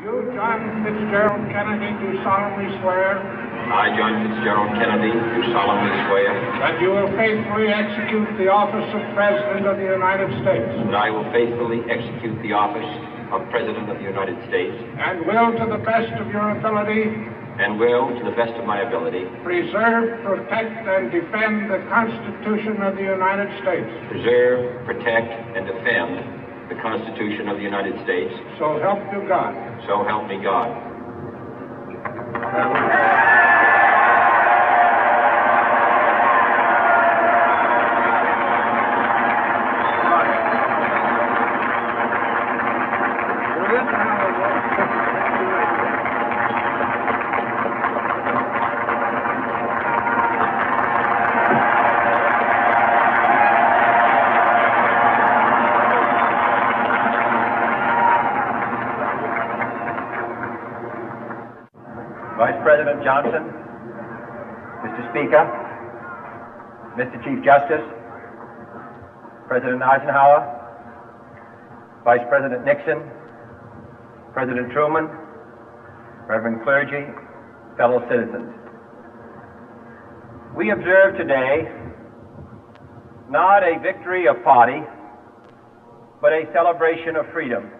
You, John Fitzgerald Kennedy, do solemnly swear. I, John Fitzgerald Kennedy, do solemnly swear. That you will faithfully execute the office of President of the United States. That I will faithfully execute the office of President of the United States. And will, to the best of your ability. And will, to the best of my ability. Preserve, protect, and defend the Constitution of the United States. Preserve, protect, and defend the Constitution of the United States. So help you God. So help me God. Vice President Johnson, Mr. Speaker, Mr. Chief Justice, President Eisenhower, Vice President Nixon, President Truman, Reverend clergy, fellow citizens. We observe today not a victory of party, but a celebration of freedom,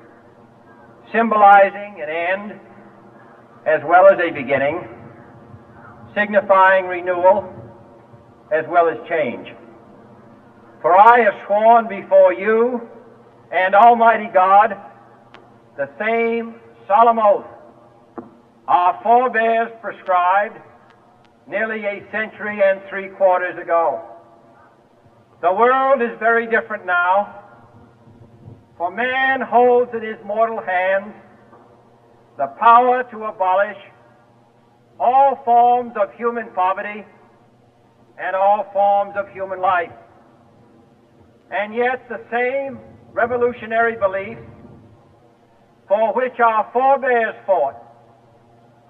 symbolizing an end as well as a beginning, signifying renewal as well as change. For I have sworn before you and Almighty God the same solemn oath our forebears prescribed nearly a century and 3/4 ago. The world is very different now, for man holds in his mortal hands the power to abolish all forms of human poverty and all forms of human life. And yet the same revolutionary beliefs for which our forebears fought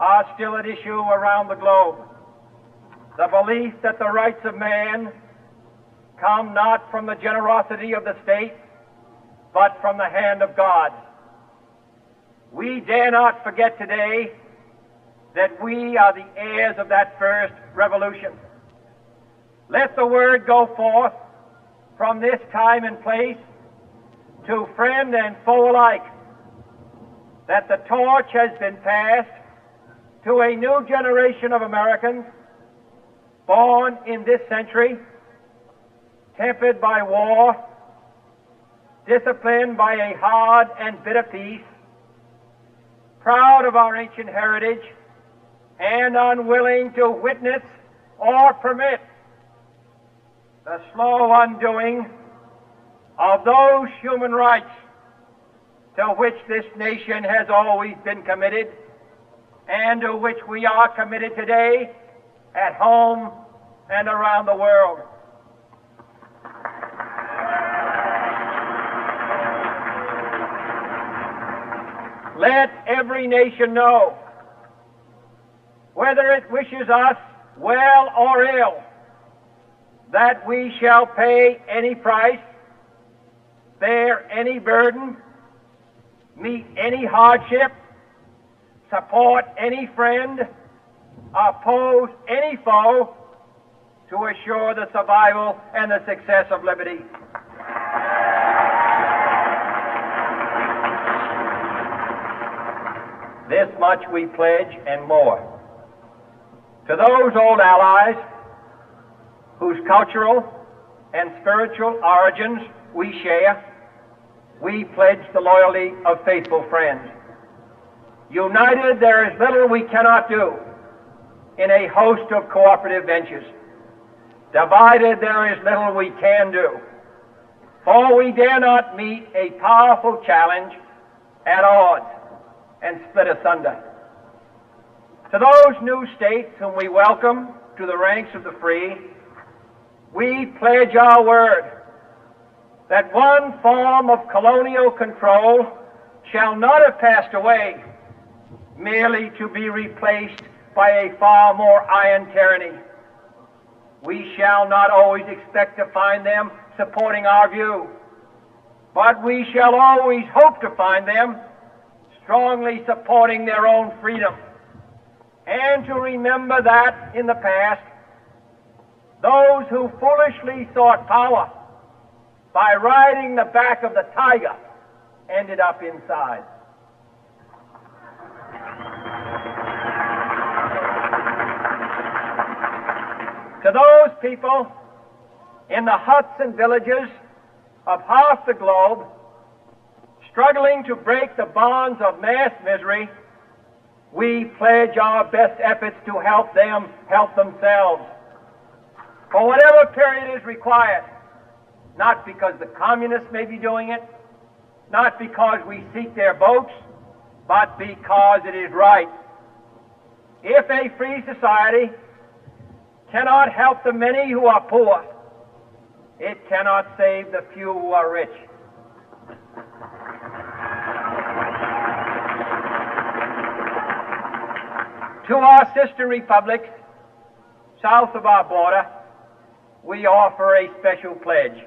are still at issue around the globe. The belief that the rights of man come not from the generosity of the state, but from the hand of God. We dare not forget today that we are the heirs of that first revolution. Let the word go forth from this time and place to friend and foe alike that the torch has been passed to a new generation of Americans born in this century, tempered by war, disciplined by a hard and bitter peace, proud of our ancient heritage, and unwilling to witness or permit the slow undoing of those human rights to which this nation has always been committed and to which we are committed today at home and around the world. Let every nation know, whether it wishes us well or ill, that we shall pay any price, bear any burden, meet any hardship, support any friend, oppose any foe, to assure the survival and the success of liberty. This much we pledge and more. To those old allies whose cultural and spiritual origins we share, we pledge the loyalty of faithful friends. United, there is little we cannot do in a host of cooperative ventures. Divided, there is little we can do, for we dare not meet a powerful challenge at odds and split asunder. To those new states whom we welcome to the ranks of the free, we pledge our word that one form of colonial control shall not have passed away, merely to be replaced by a far more iron tyranny. We shall not always expect to find them supporting our view, but we shall always hope to find them strongly supporting their own freedom, and to remember that in the past, those who foolishly sought power by riding the back of the tiger ended up inside. To those people in the huts and villages of half the globe struggling to break the bonds of mass misery, we pledge our best efforts to help them help themselves for whatever period is required, not because the communists may be doing it, not because we seek their votes, but because it is right. If a free society cannot help the many who are poor, it cannot save the few who are rich. To our sister republics south of our border, we offer a special pledge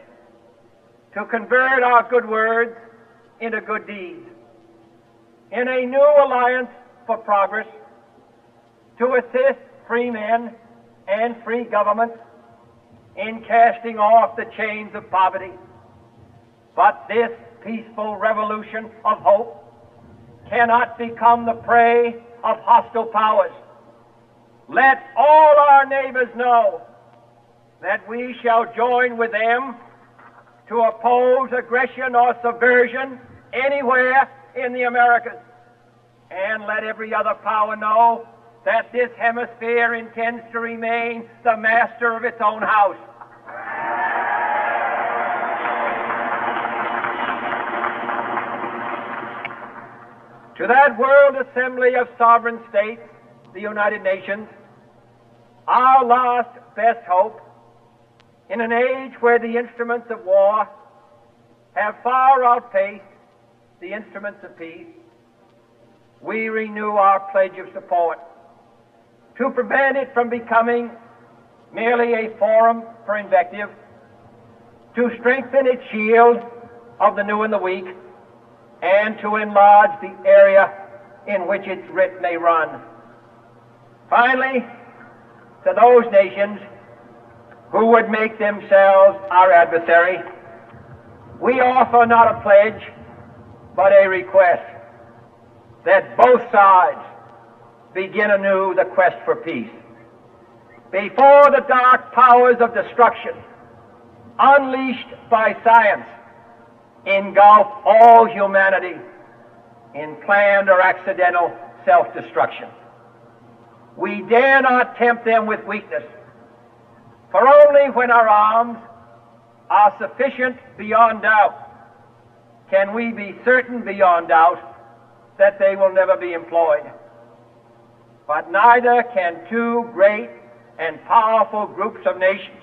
to convert our good words into good deeds, in a new alliance for progress, to assist free men and free governments in casting off the chains of poverty. But this peaceful revolution of hope cannot become the prey of hostile powers. Let all our neighbors know that we shall join with them to oppose aggression or subversion anywhere in the Americas. And let every other power know that this hemisphere intends to remain the master of its own house. To that World Assembly of Sovereign States, the United Nations, our last best hope, in an age where the instruments of war have far outpaced the instruments of peace, we renew our pledge of support to prevent it from becoming merely a forum for invective, to strengthen its shield of the new and the weak, and to enlarge the area in which its writ may run. Finally, to those nations who would make themselves our adversary, we offer not a pledge, but a request that both sides begin anew the quest for peace. Before the dark powers of destruction, unleashed by science, engulf all humanity in planned or accidental self-destruction, we dare not tempt them with weakness, for only when our arms are sufficient beyond doubt can we be certain beyond doubt that they will never be employed. But neither can two great and powerful groups of nations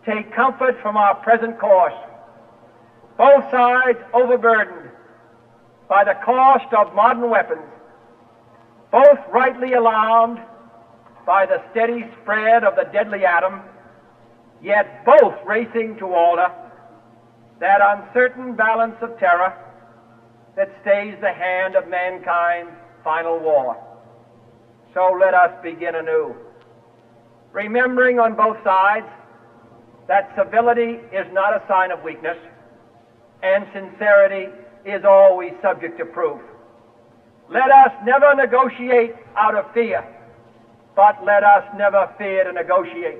take comfort from our present course, both sides overburdened by the cost of modern weapons, both rightly alarmed by the steady spread of the deadly atom, yet both racing to alter that uncertain balance of terror that stays the hand of mankind's final war. So let us begin anew, remembering on both sides that civility is not a sign of weakness, and sincerity is always subject to proof. Let us never negotiate out of fear, but let us never fear to negotiate.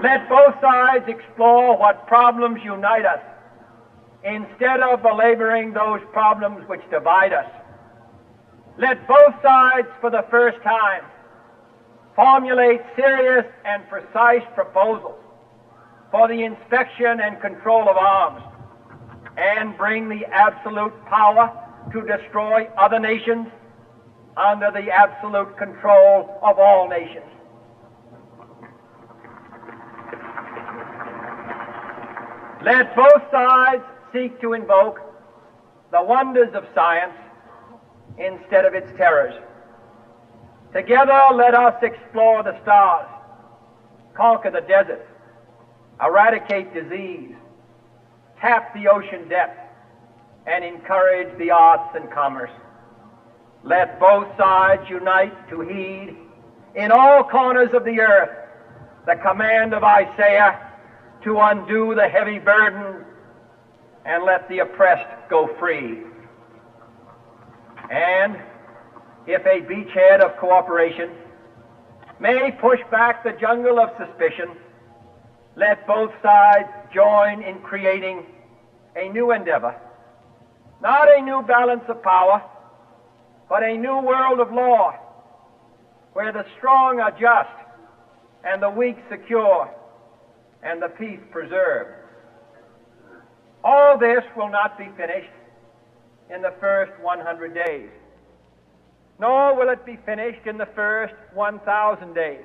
Let both sides explore what problems unite us, instead of belaboring those problems which divide us. Let both sides, for the first time, formulate serious and precise proposals for the inspection and control of arms, and bring the absolute power to destroy other nations under the absolute control of all nations. Let both sides seek to invoke the wonders of science instead of its terrors. Together, let us explore the stars, conquer the deserts, eradicate disease, tap the ocean depths, and encourage the arts and commerce. Let both sides unite to heed in all corners of the earth the command of Isaiah to undo the heavy burden and let the oppressed go free. And if a beachhead of cooperation may push back the jungle of suspicion, let both sides join in creating a new endeavor, not a new balance of power, but a new world of law, where the strong are just and the weak secure and the peace preserved. All this will not be finished in the first 100 days, nor will it be finished in the first 1,000 days.